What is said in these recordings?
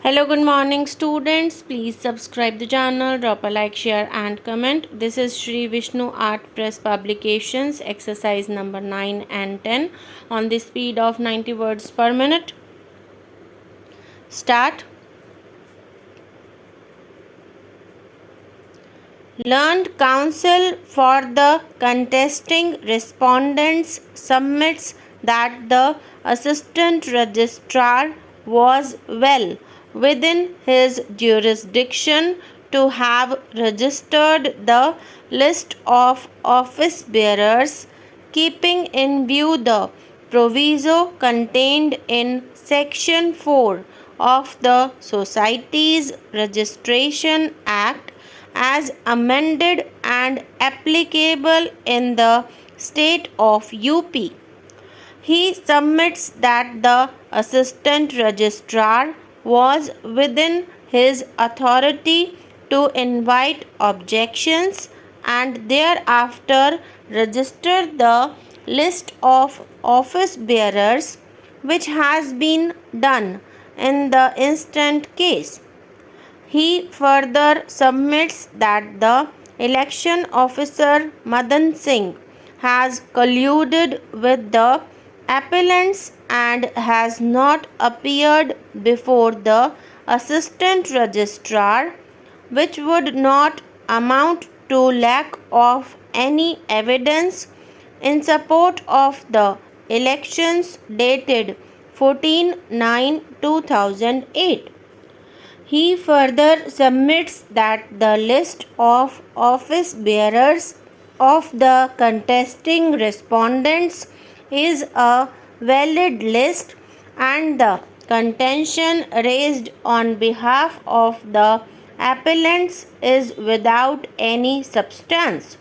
Hello, good morning, students. Please subscribe the channel, drop a like, share, and comment. This is Shree Vishnu Art Press Publications, exercise number 9 and 10 on the speed of 90 words per minute. Start. Learned counsel for the contesting respondents submits that the assistant registrar was well within his jurisdiction to have registered the list of office bearers, keeping in view the proviso contained in Section 4 of the Societies Registration Act as amended and applicable in the state of UP. He submits that the assistant registrar was within his authority to invite objections and thereafter register the list of office bearers, which has been done in the instant case. He further submits that the election officer Madan Singh has colluded with the appellants and has not appeared before the assistant registrar, which would not amount to lack of any evidence in support of the elections dated 14/9/2008. He further submits that the list of office bearers of the contesting respondents is a valid list and the contention raised on behalf of the appellants is without any substance.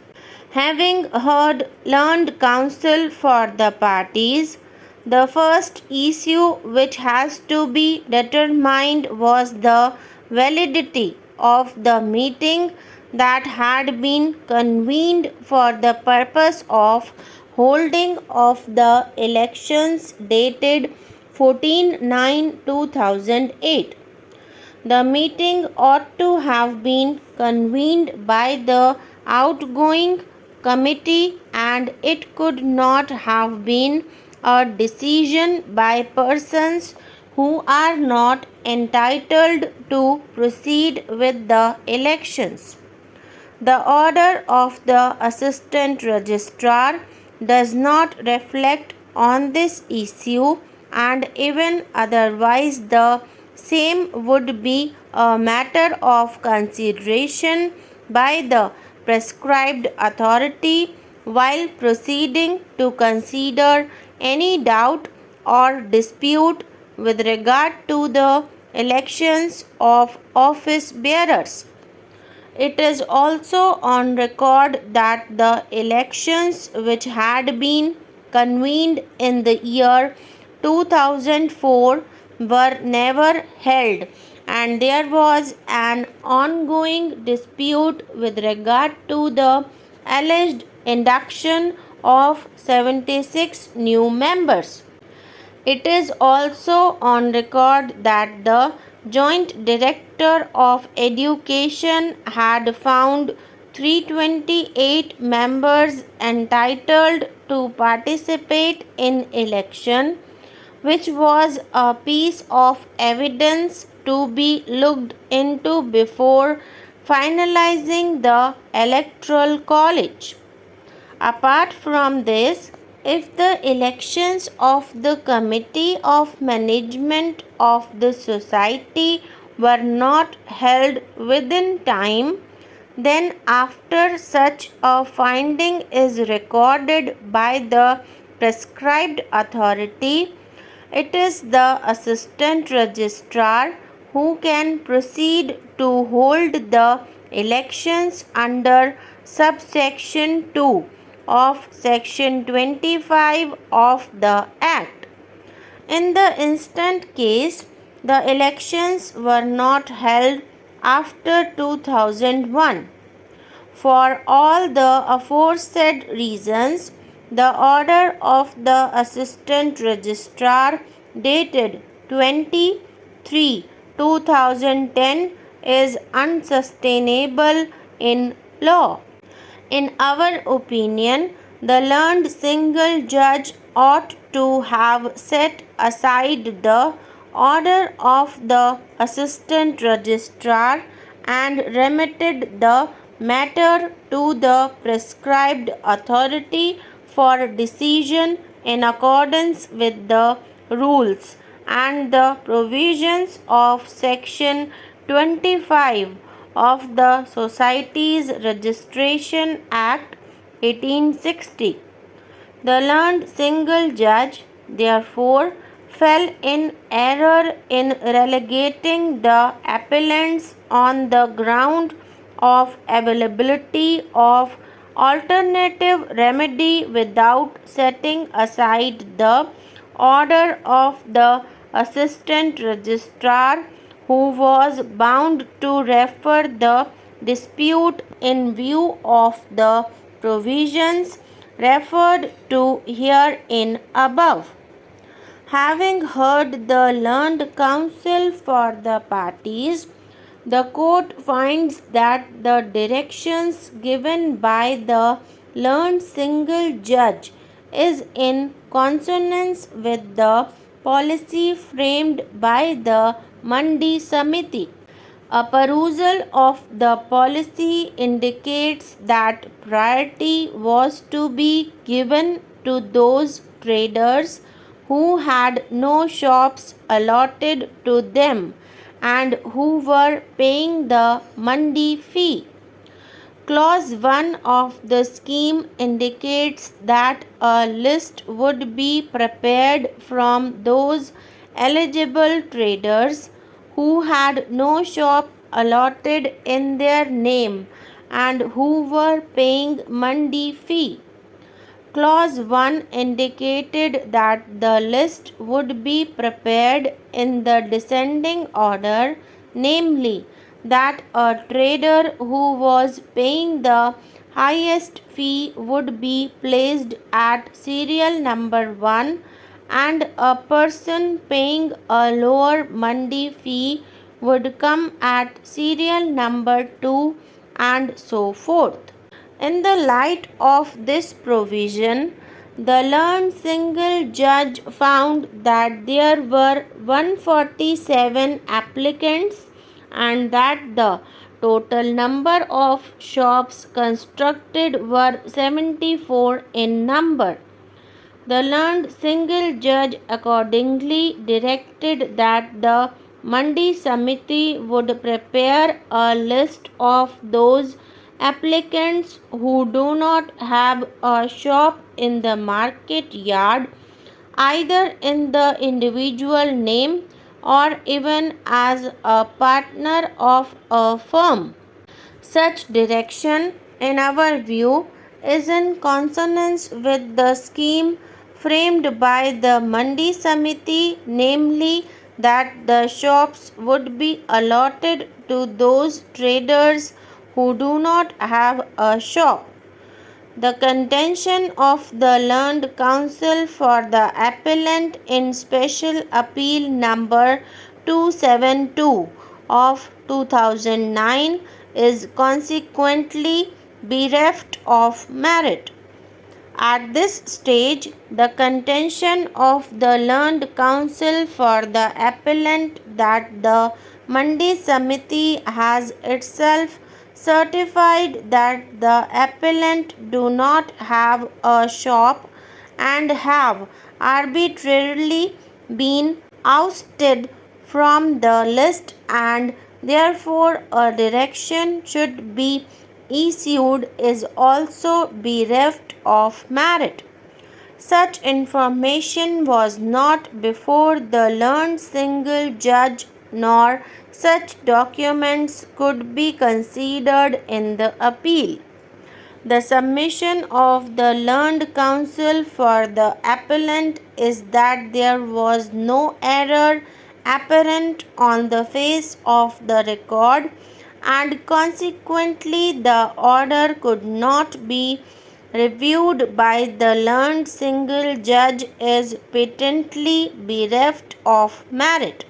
Having heard learned counsel for the parties, the first issue which has to be determined was the validity of the meeting that had been convened for the purpose of holding of the elections dated 14/9/2008. The meeting ought to have been convened by the outgoing committee and it could not have been a decision by persons who are not entitled to proceed with the elections. The order of the assistant registrar does not reflect on this issue, and even otherwise the same would be a matter of consideration by the prescribed authority while proceeding to consider any doubt or dispute with regard to the elections of office bearers. It is also on record that the elections which had been convened in the year 2004 were never held, and there was an ongoing dispute with regard to the alleged induction of 76 new members. It is also on record that the Joint Director of Education had found 328 members entitled to participate in election, which was a piece of evidence to be looked into before finalizing the Electoral College. Apart from this, if the elections of the Committee of Management of the Society were not held within time, then after such a finding is recorded by the prescribed authority, it is the assistant registrar who can proceed to hold the elections under subsection 2 of section 25 of the Act. In the instant case, the elections were not held after 2001. For all the aforesaid reasons, the order of the assistant registrar dated 23 2010 is unsustainable in law. In our opinion, the learned single judge ought to have set aside the order of the assistant registrar and remitted the matter to the prescribed authority for decision in accordance with the rules and the provisions of Section 25 of the Societies Registration Act 1860. The learned single judge, therefore, fell in error in relegating the appellants on the ground of availability of alternative remedy without setting aside the order of the assistant registrar, who was bound to refer the dispute in view of the provisions referred to herein above. Having heard the learned counsel for the parties, the court finds that the directions given by the learned single judge is in consonance with the policy framed by the Mandi Samiti. A perusal of the policy indicates that priority was to be given to those traders who had no shops allotted to them and who were paying the mandi fee. Clause 1 of the scheme indicates that a list would be prepared from those eligible traders who had no shop allotted in their name and who were paying mandi fee. Clause 1 indicated that the list would be prepared in the descending order, namely, that a trader who was paying the highest fee would be placed at serial number 1 and a person paying a lower mandi fee would come at serial number 2 and so forth. In the light of this provision, the learned single judge found that there were 147 applicants and that the total number of shops constructed were 74 in number. The learned single judge accordingly directed that the Mandi Samiti would prepare a list of those applicants who do not have a shop in the market yard, either in the individual name or even as a partner of a firm. Such direction, in our view, is in consonance with the scheme framed by the Mandi Samiti, namely that the shops would be allotted to those traders who do not have a shop. The contention of the learned counsel for the appellant in Special Appeal number 272 of 2009 is consequently bereft of merit. At this stage, the contention of the learned counsel for the appellant that the Mandi Samiti has itself certified that the appellant do not have a shop and have arbitrarily been ousted from the list and therefore a direction should be issued is also bereft of merit. Such information was not before the learned single judge, nor such documents could be considered in the appeal. The submission of the learned counsel for the appellant is that there was no error apparent on the face of the record, and consequently the order could not be reviewed by the learned single judge is patently bereft of merit.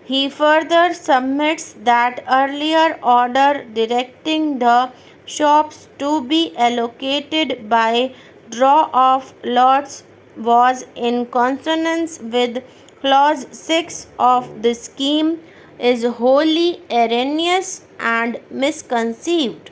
He further submits that earlier order directing the shops to be allocated by draw of lots was in consonance with clause 6 of the scheme is wholly erroneous and misconceived.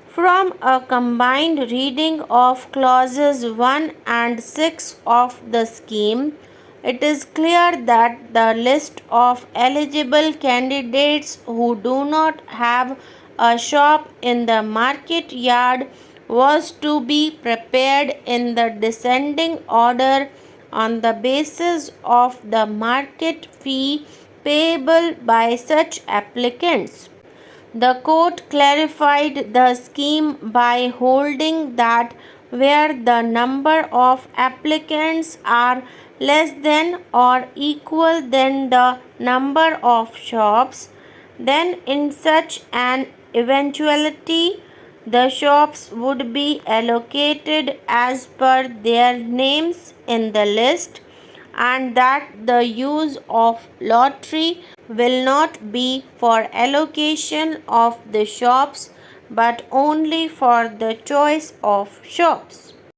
From a combined reading of clauses 1 and 6 of the scheme, it is clear that the list of eligible candidates who do not have a shop in the market yard was to be prepared in the descending order on the basis of the market fee payable by such applicants. The court clarified the scheme by holding that where the number of applicants are less than or equal than the number of shops, then in such an eventuality the shops would be allocated as per their names in the list, and that the use of lottery will not be for allocation of the shops but only for the choice of shops.